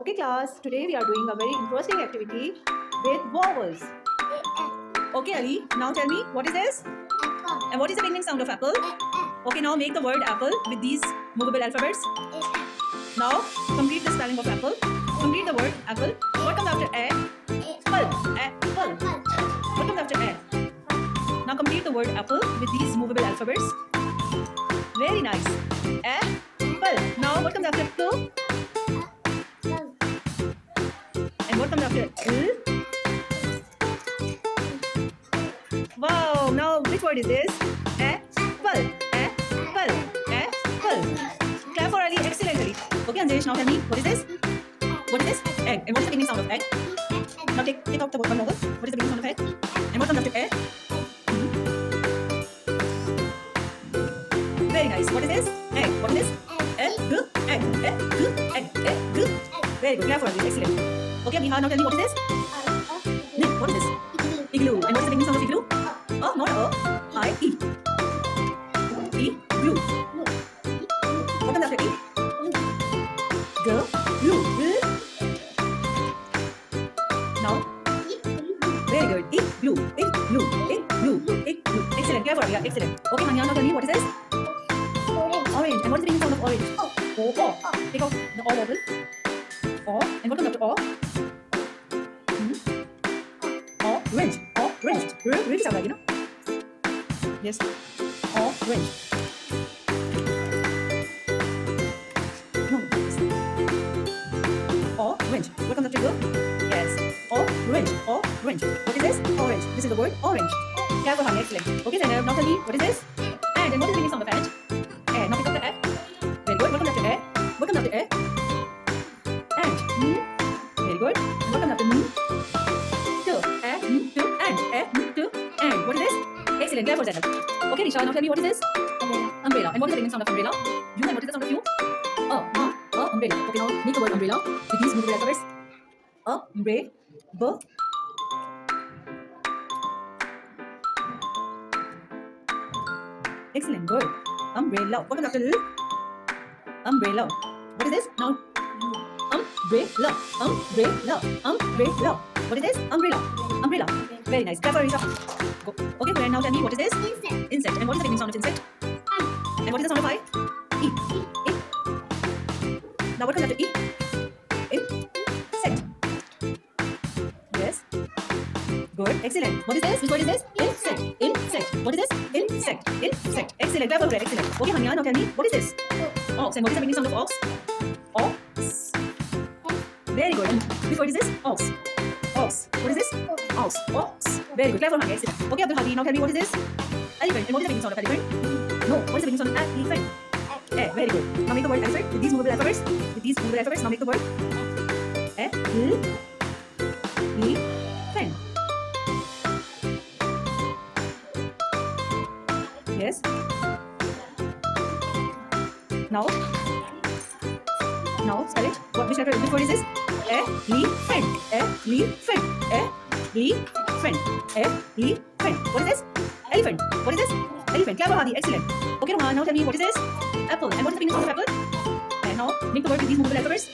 Okay, class, today we are doing a very interesting activity with vowels. Okay, Ali, now tell me, what is this? Apple. And what is the beginning sound of apple? Okay, now make the word apple with these movable alphabets. Now, complete the spelling of apple. Complete the word apple. What comes after a? Apple. Apple. What comes after a? Now complete the word apple with these movable alphabets. Very nice. Apple. Now what comes after p? And what comes after l? Wow, now which word is this? Apple. Apple. Apple. Clap for Ali. Excellent, Ali. Okay, Anjesh, now tell me, what is this? What is this? Egg. And what is the beginning sound of egg? Now take out the one vowel. What is the beginning sound of egg? And what comes after egg? Very nice. What is this? Egg. What is this? Egg. Egg. Egg. Egg. Egg. Very good. Clap for Ali. Excellent. Okay, Miha, now tell me, what is this? What is this? Igloo. And what is the beginning sound of igloo? Oh, not a. I-E. Igloo. What comes after E? Glue. Now, very good. Igloo. Igloo. Igloo. Igloo. Excellent. Clap for Ali. Excellent. Okay, Hanya, now tell me, what is this? Orange. And what is the beginning sound of orange? O. Take out the O vowel. O. And what comes after O? Orange. Orange. Orange sound like, you know? Yes. Orange. No. Orange. What comes after go? Yes. Orange. Orange. What is this? Orange. This is the word orange. Clap for Hanya. Excellent. Okay, Zainab, now tell me, what is this? And what is the beginning sound of and? And. Now pick up the a. Very good. What comes after a? What comes after a? And. Very good. And what comes after and. What is this? Excellent. Clap for Zainab. Okay, Nisha, now tell me, what is this? Umbrella. And what is the beginning sound of umbrella? You, and what is the sound of you? Umbrella. Okay, now make the word umbrella with these movable alphabets. Umbrella. Excellent. Good. Umbrella. What comes after l? Umbrella. What is this? Now, umbrella. Umbrella. Umbrella. What is this? Umbrella. Umbrella. Very nice. Clap for Risha. Go. Okay, friend, now tell me, what is this? Insect. And what is the beginning sound of insect? And what is the sound of I? E. Now what comes after E? Insect. Yes. Good. Excellent. What is this? Which word is this? Insect. Insect. What is this? Insect. Insect. Excellent. Clap for Fred. Excellent. Okay, Hanya, now tell me, what is this? Ox. And what is the beginning sound of ox? Ox. Very good. And which word is this? Ox. Ox. What is this? Ox. Ox. Very good. Clap for Hanya. Excellent. Okay, Abdul Hadi, now tell me, what is this? Elephant. And what is the beginning sound of elephant? No. What is the beginning sound of elephant? Very good. Now make the word elephant with these movable alphabets. With these movable alphabets, now make the word elephant. Yes. Now spell it. Which word is this? Elephant. Elephant. Elephant. Elephant. What is this? Elephant. What is this? Elephant. Clap for Hadi. Excellent. Okay, Rohan, now tell me, what is this? Apple. And what is the beginning sound of apple? And now make the word with these movable alphabets.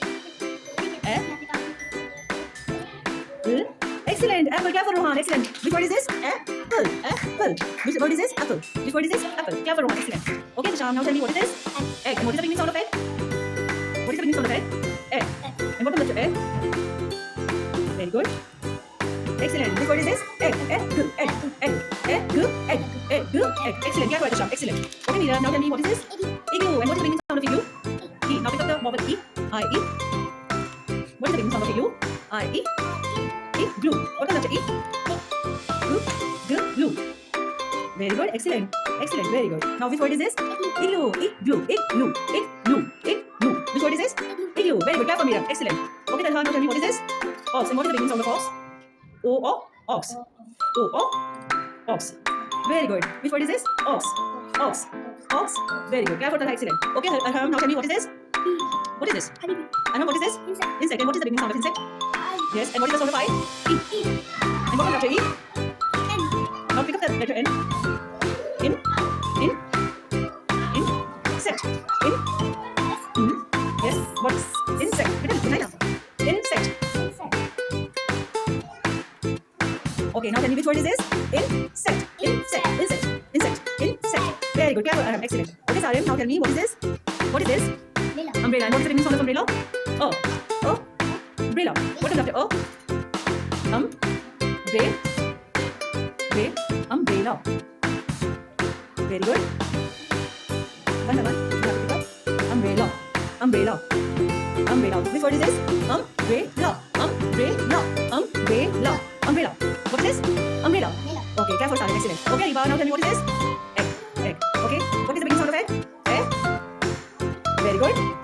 Apple. Excellent. Apple. Clap for Rohan. Excellent. Which word is this? Apple. Apple. Which word is this? Apple. Which word is this? Apple. Clap for Rohan. Excellent. Okay, Nisham, now tell me, what is this? Egg. And what is the beginning sound of egg? What is the beginning sound of egg? Egg. And what comes after egg? Very good. Excellent. Which word is this? Egg. Egg. Egg. Egg. Egg. Egg. Egg. Egg. Excellent. Clap for Nisham. Excellent. Okay, Mira, now tell me, what is this? Igloo. And what is the beginning sound of igloo? E. Now pick up the vowel E. I-E. What is the beginning sound of igloo? I-E. Igloo. What comes after E? Glue. Very good. Excellent. Excellent. Very good. Now which word is this? Igloo. Igloo. Igloo. Igloo. Igloo. Which word is this? Igloo. Very good. Clap for Mira. Excellent. Okay, Talha, now tell me, what is this? Ox. And what is the beginning sound of ox? O. Ox. O. Ox. Very good. Which word is this? Ox. Ox. Ox. Very good. Clap for Talha. Excellent. Okay, Talha, now tell me, what is this? What is this? Anna, what is this? Insect. And what is the beginning sound of insect? Yes. And what is the sound of I? E. And what comes after E? Now pick up the letter N. Insect. Yes. What's insect? Okay, now tell me which word is this? Insect. Insect. Insect. Insect. Insect. Very good. Clever. Excellent. Okay, Sarim, now tell me what is this? What is this? Umbrella. Umbrella. And what is the beginning sound of umbrella? Oh. Oh. Umbrella. What comes after O? Umbrella. Umbrella. Very good. One by one. You have to pick up. Umbrella. Umbrella. Umbrella. Which word is this? Umbrella. Umbrella. Umbrella. Umbrella. What is this? Umbrella. Umbrella. Okay, care for Salim. Excellent. Okay, Riva, now tell me what is this? Egg. Egg. Okay. What is the beginning sound of egg? Egg. Very good.